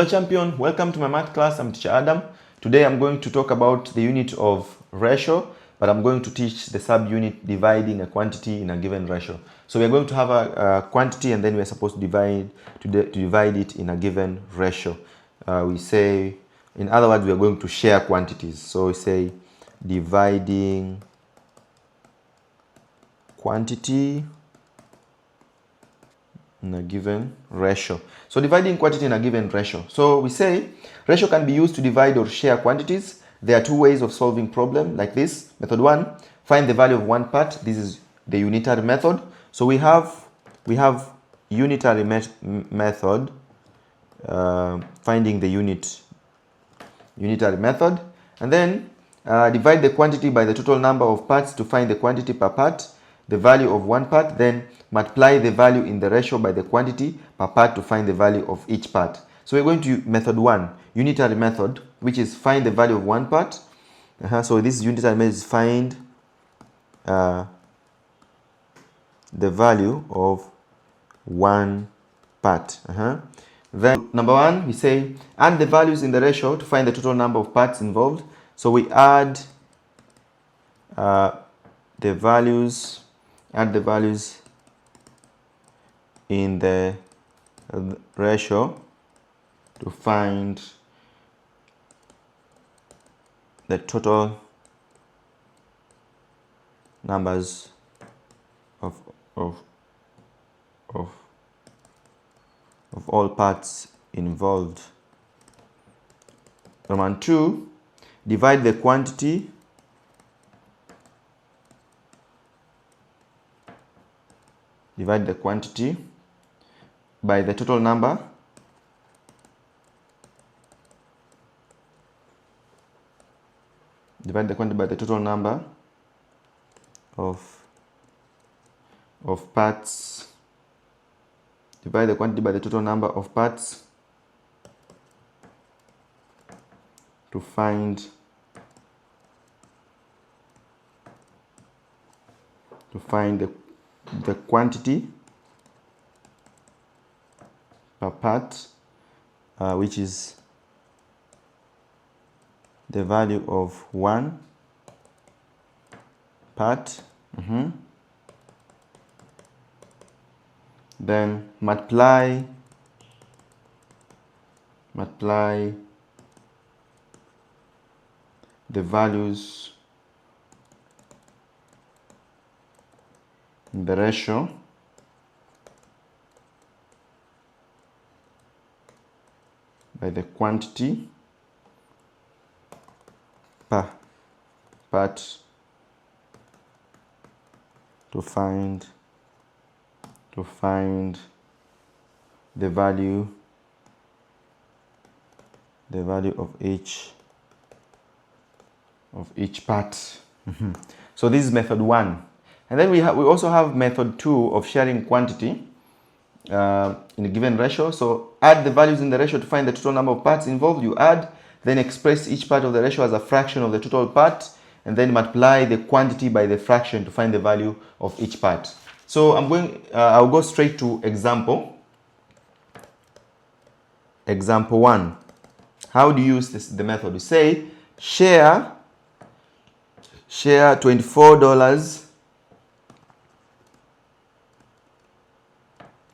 Hello champion, welcome to my math class. I'm teacher Adam. Today I'm going to talk about the unit of ratio, but I'm going to teach the subunit dividing a quantity in a given ratio. So we're going to have a quantity and then we're supposed to divide it in a given ratio. We say, in other words, we are going to share quantities. So we say dividing quantity in a given ratio. So dividing quantity in a given ratio. So we say ratio can be used to divide or share quantities. There are two ways of solving problem like this. Method 1, find the value of one part. This is the unitary method. So we have unitary method, finding the unitary method, and then divide the quantity by the total number of parts to find the quantity per part, the value of one part, then multiply the value in the ratio by the quantity per part to find the value of each part. So we're going to use method 1, unitary method, which is find the value of one part. So this unitary method is find the value of one part. Then number 1, we say add the values in the ratio to find the total number of parts involved. So we add the values in the ratio to find the total numbers of all parts involved. Number 2, divide the quantity by the total number of parts. Divide the quantity by the total number of parts to find the quantity per part, which is the value of one part. Then multiply the values in the ratio by the quantity per part to find the value of each part. So this is method 1. And then we also have method 2 of sharing quantity in a given ratio. So add the values in the ratio to find the total number of parts involved. You add, then express each part of the ratio as a fraction of the total part, and then multiply the quantity by the fraction to find the value of each part. So I'll go straight to example 1. How do you use the method? We say share $24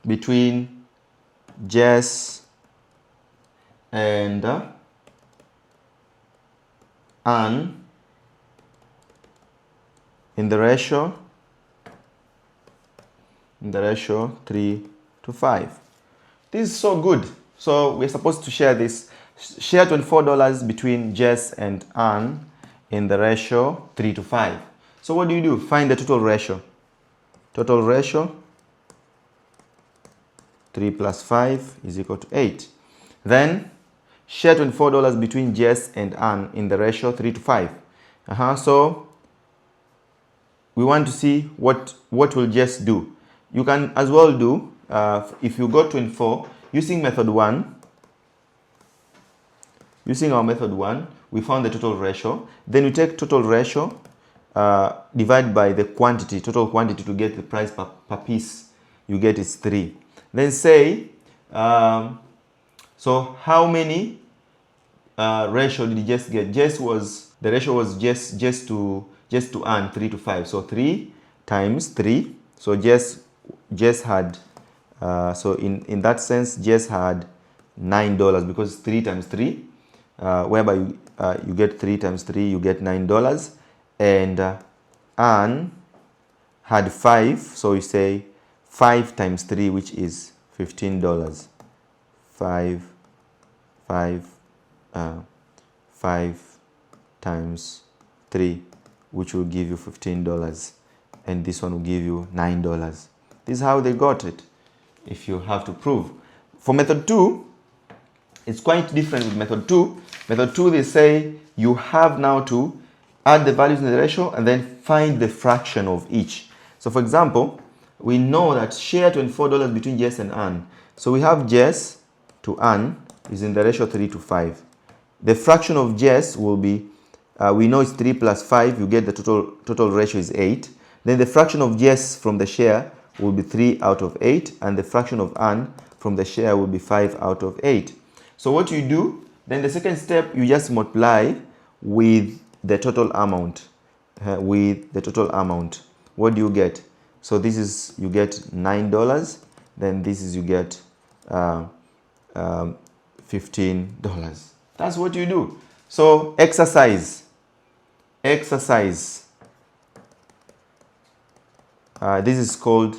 between Jess and Anne in the ratio 3:5. This is so good. So we're supposed to share this. Share $24 between Jess and Anne in the ratio 3:5. So what do? Find the total ratio. 3 plus 5 is equal to 8. Then share $24 between Jess and Anne in the ratio 3:5. So we want to see what will Jess do. You can as well do, if you got 24, using our method 1, we found the total ratio. Then we take total ratio, divide by the total quantity to get the price per piece you get is 3. Then say So how many ratio did Jess get? The ratio was Jess to earn 3 to 5. So 3 times 3. So Jess had, so in that sense, Jess had $9 because 3 times 3, whereby you get 3 times 3, you get $9. And Anne had 5, so you say 5 times 3, which is $15. 5 times 3, which will give you $15, and this one will give you $9. This is how they got it, if you have to prove. For method 2, it's quite different with method 2. Method 2, they say you have now to add the values in the ratio and then find the fraction of each. So for example, we know that share $24 between Jess and Anne. So we have Jess to Anne is in the ratio 3 to 5. The fraction of Jess will be, we know it's 3 plus 5, you get the total ratio is 8. Then the fraction of Jess from the share will be 3 out of 8, and the fraction of Anne from the share will be 5 out of 8. So what you do, then the second step, you just multiply with the total amount. What do you get? So this is, you get $9, then this is, you get $15. That's what you do. So exercise. This is called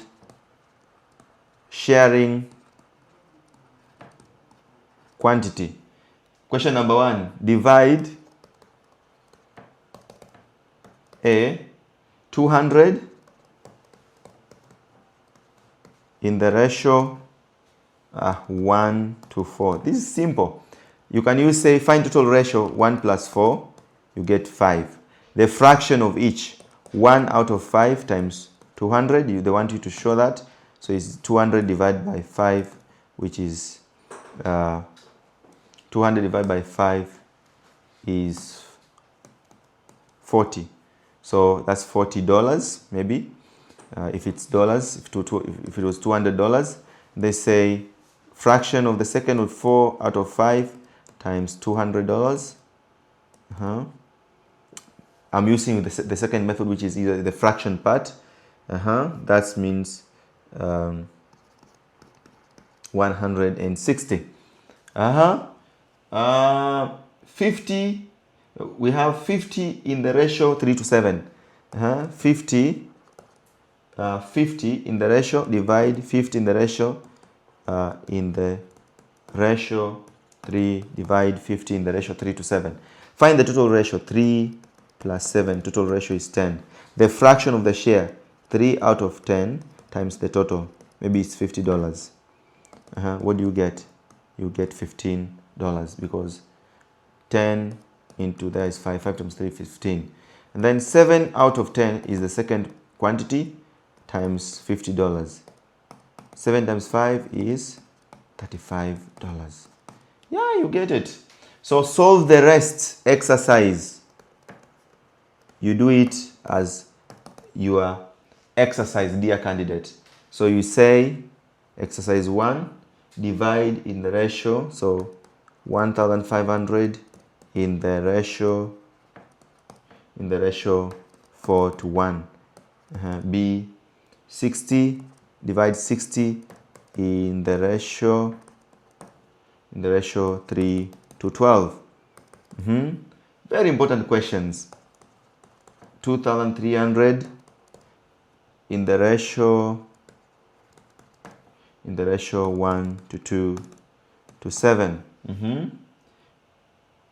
sharing quantity. Question number 1, divide a 200 in the ratio 1 to 4. This is simple. You can use, say, find total ratio 1 plus 4, you get 5. The fraction of each, 1 out of 5 times 200, they want you to show that. So it's 200 divided by 5, which is 200 divided by 5 is 40. So that's $40 maybe, if it's dollars. If it was $200, they say fraction of the second of 4 out of 5 times $200. I'm using the second method, which is either the fraction part. That means 160. 50. We have 50 in the ratio 3 to 7. 50 in the ratio, divide 50 in the ratio 3, divide 50 in the ratio 3 to 7. Find the total ratio. 3 plus 7, total ratio is 10. The fraction of the share, 3 out of 10 times the total, maybe it's $50. What do you get? You get $15, because 10 into there is 5 times 3, 15. And then 7 out of 10 is the second quantity, times $50. 7 times 5 is $35. Yeah, you get it. So solve the rest exercise. You do it as your exercise, dear candidate. So you say exercise 1, divide in the ratio, so 1,500 in the ratio 4 to 1. B, 60, divide 60 in the ratio 3 to 12. Very important questions. 2,300 in the ratio 1 to 2 to 7.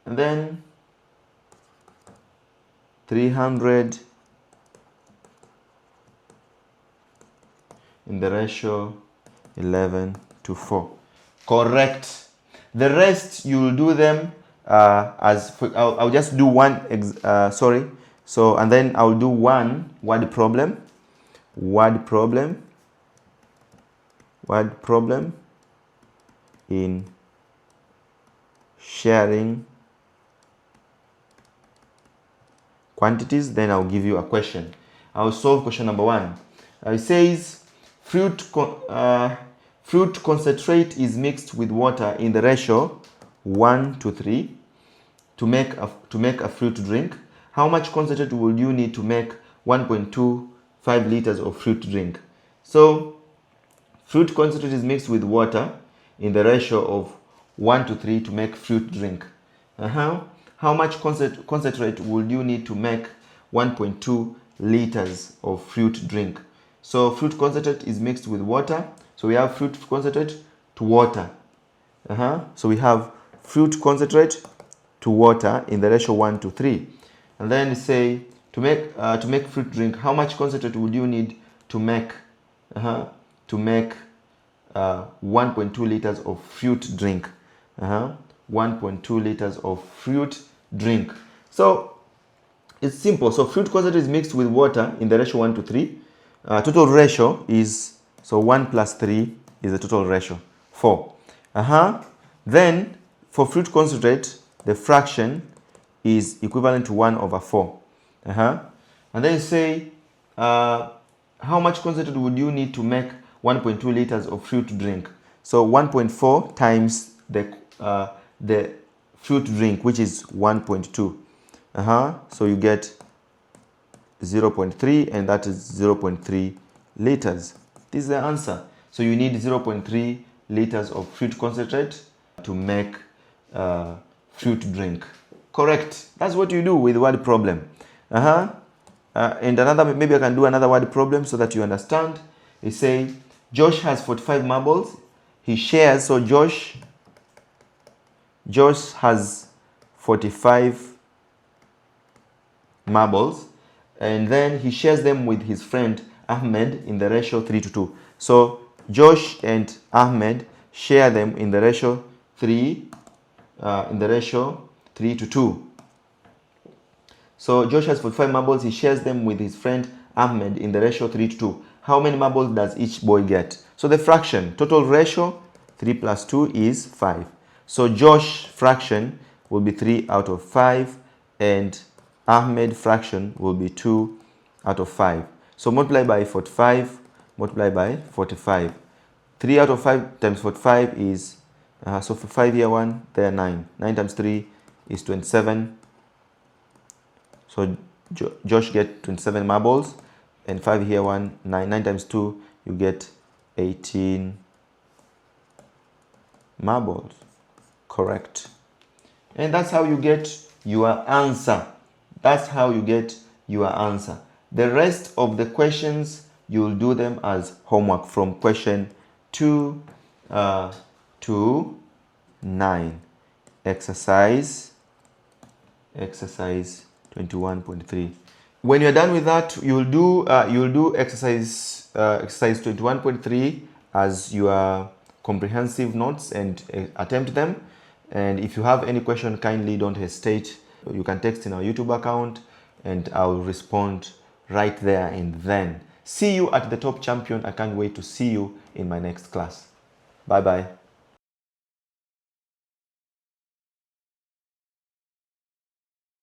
And then 300 in the ratio 11 to 4. Correct. The rest you will do them I'll just do one so, and then I'll do one word problem in sharing quantities. Then I'll give you a question. I'll solve question number 1. It says fruit fruit concentrate is mixed with water in the ratio 1:3 to make a fruit drink. How much concentrate would you need to make 1.25 liters of fruit drink? So fruit concentrate is mixed with water in the ratio of 1:3 to make fruit drink. How much concentrate would you need to make 1.2 liters of fruit drink? So fruit concentrate is mixed with water. So we have fruit concentrate to water. So we have fruit concentrate to water in the ratio 1:3. And then say to make fruit drink, how much concentrate would you need to make 1.2 liters of fruit drink? 1.2 liters of fruit drink. So it's simple. So fruit concentrate is mixed with water in the ratio 1:3. Total ratio is, so 1 plus 3 is the total ratio, 4. Then for fruit concentrate, the fraction is equivalent to 1/4. And then you say, how much concentrate would you need to make 1.2 liters of fruit drink? So 1.4 times the fruit drink, which is 1.2. So you get 0.3, and that is 0.3 liters. This is the answer. So you need 0.3 liters of fruit concentrate to make fruit drink. Correct. That's what you do with word problem. And another, maybe I can do another word problem so that you understand. You say Josh has 45 marbles. He shares, so Josh has 45 marbles, and then he shares them with his friend Ahmed in the ratio 3:2. So Josh and Ahmed share them in the ratio 3:2. So Josh has 45 marbles. He shares them with his friend Ahmed in the ratio 3:2. How many marbles does each boy get? So the fraction, total ratio 3 plus 2 is 5. So Josh fraction will be 3/5, and Ahmed fraction will be 2/5. So multiply by 45, multiply by 45. 3/5 times 45 is, so for 5 here 1, there 9. 9 times 3 is 27. So Josh get 27 marbles, and 5 here 1, 9. 9 times 2, you get 18 marbles. Correct. And that's how you get your answer. That's how you get your answer. The rest of the questions, you'll do them as homework from question 2 to 9. Exercise 21.3. When you're done with that, you'll do exercise 21.3 as your comprehensive notes and attempt them. And if you have any question, kindly don't hesitate. You can text in our YouTube account and I'll respond right there and then. See you at the Top Champion. I can't wait to see you in my next class. Bye bye.